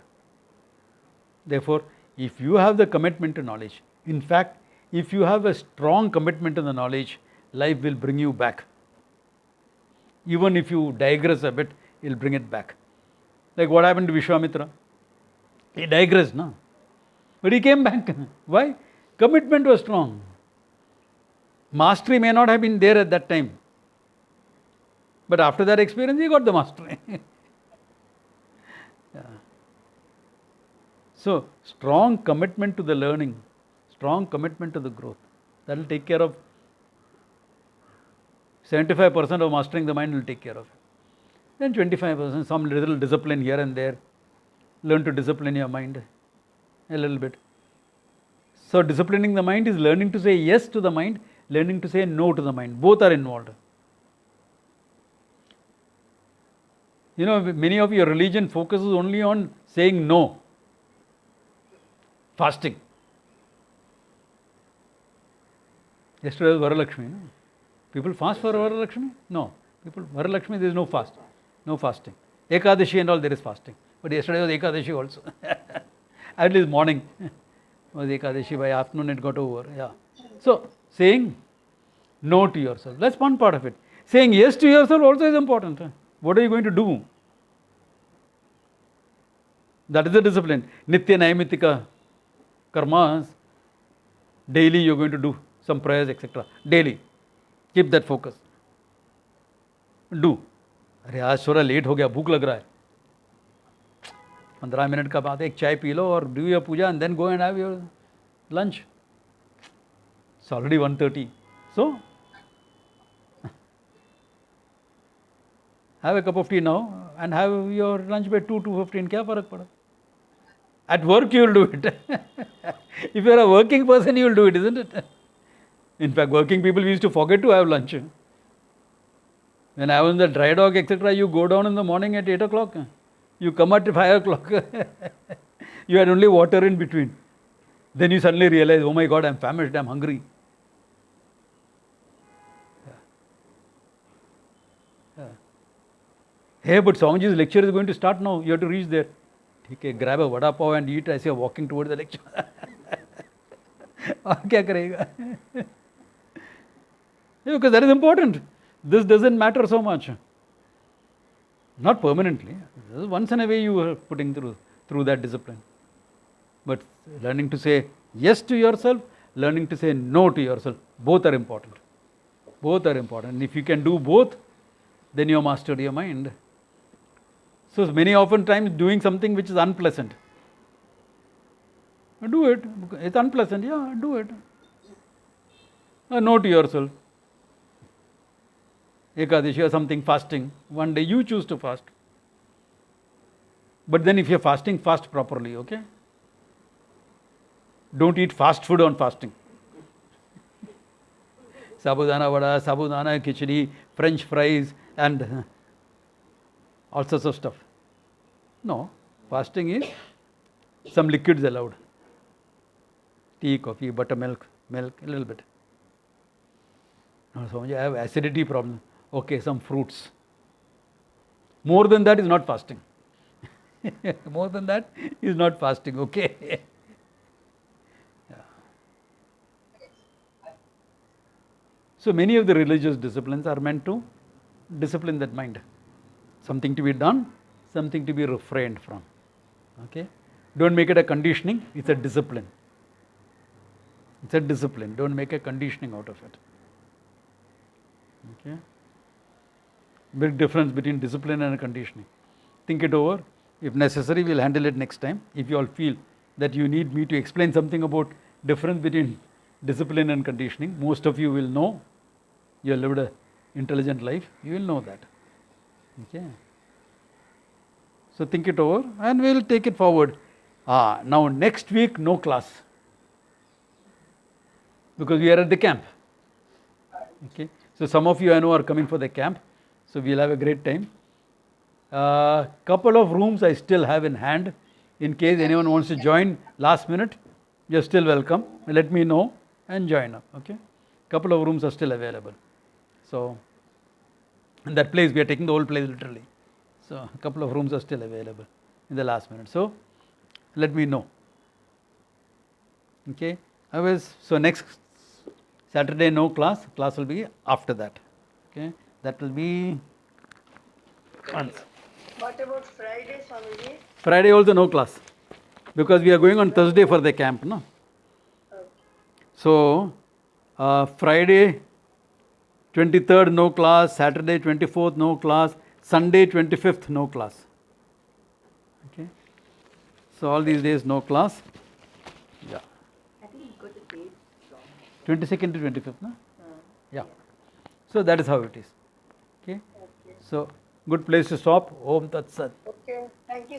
Speaker 1: Therefore, if you have the commitment to knowledge, in fact, if you have a strong commitment to the knowledge, life will bring you back. Even if you digress a bit, it will bring it back. Like what happened to Vishwamitra? He digressed, no? But he came back. Why? Commitment was strong. Mastery may not have been there at that time. But after that experience, he got the mastery. Yeah. So, strong commitment to the learning, strong commitment to the growth. That will take care of 75% of mastering the mind will take care of it. Then 25%, some little discipline here and there. Learn to discipline your mind a little bit. So, disciplining the mind is learning to say yes to the mind, learning to say no to the mind. Both are involved. Many of your religion focuses only on saying no. Fasting. Yesterday was Varalakshmi. No? People fast for Varalakshmi? No. Varalakshmi, there is no fast. No fasting. Ekadashi and all, there is fasting. But yesterday was Ekadashi also. At least morning was Ekadashi. By afternoon it got over. Yeah. So, saying no to yourself. That's one part of it. Saying yes to yourself also is important. What are you going to do? That is the discipline. Nitya Naimitika karmas. Daily you are going to do some prayers, etc. Daily. Keep that focus. Do. अरे आज थोड़ा late हो गया, भूख लग रहा है, 15 minute का बाद एक चाय पी लो और do your puja and then go and have your lunch. It's already 1:30. So, have a cup of tea now and have your lunch by 2:15. क्या फर्क पड़ा? At work you will do it. If you are a working person, you will do it, isn't it? In fact, working people, we used to forget to have lunch. When I was in the dry dock, etc., you go down in the morning at 8 o'clock. You come at 5 o'clock. You had only water in between. Then you suddenly realize, oh my God, I'm famished, I'm hungry. Hey, but Swamiji's lecture is going to start now. You have to reach there. Okay, grab a vada pav and eat as you're walking towards the lecture. और क्या करेगा? Because that is important. This doesn't matter so much. Not permanently. Once in a way you are putting through that discipline. But learning to say yes to yourself, learning to say no to yourself, both are important. Both are important. And if you can do both, then you have mastered your mind. So many often times doing something which is unpleasant. Do it. It's unpleasant. Yeah, do it. No to yourself. Ekadashi or something, fasting. One day you choose to fast. But then if you're fasting, fast properly, okay? Don't eat fast food on fasting. Sabudana vada, sabudana khichdi, French fries and all sorts of stuff. No, fasting is some liquids allowed. Tea, coffee, buttermilk, milk, a little bit. No, so I have acidity problem. Okay, some fruits. More than that is not fasting. More than that is not fasting, okay? Yeah. So many of the religious disciplines are meant to discipline that mind. Something to be done, something to be refrained from. Okay? Don't make it a conditioning, it's a discipline. It's a discipline. Don't make a conditioning out of it. Okay? Big difference between discipline and conditioning. Think it over. If necessary, we'll handle it next time. If you all feel that you need me to explain something about difference between discipline and conditioning, most of you will know. You have lived an intelligent life. You will know that. Okay. So think it over and we'll take it forward. Now next week, no class. Because we are at the camp. Okay. So some of you I know are coming for the camp. So we'll have a great time. Couple of rooms I still have in hand. In case anyone wants to join last minute, you're still welcome. Let me know and join up. Okay. Couple of rooms are still available. So in that place, we are taking the whole place literally. So a couple of rooms are still available in the last minute. So let me know. Okay. So next Saturday no class. Class will be after that. Okay. That will be once.
Speaker 2: What about Friday, Swamiji?
Speaker 1: Friday also no class. Because we are going on Thursday for the camp, no?
Speaker 2: Okay.
Speaker 1: So Friday 23rd no class, Saturday 24th no class, Sunday 25th no class. Okay. So all these days no class. Yeah.
Speaker 2: I think you got the date wrong.
Speaker 1: 22nd to 25th, no? Yeah. So that is how it is. Okay.
Speaker 2: Okay.
Speaker 1: So good place to stop. Om Tat Sat.
Speaker 2: Okay. Thank you,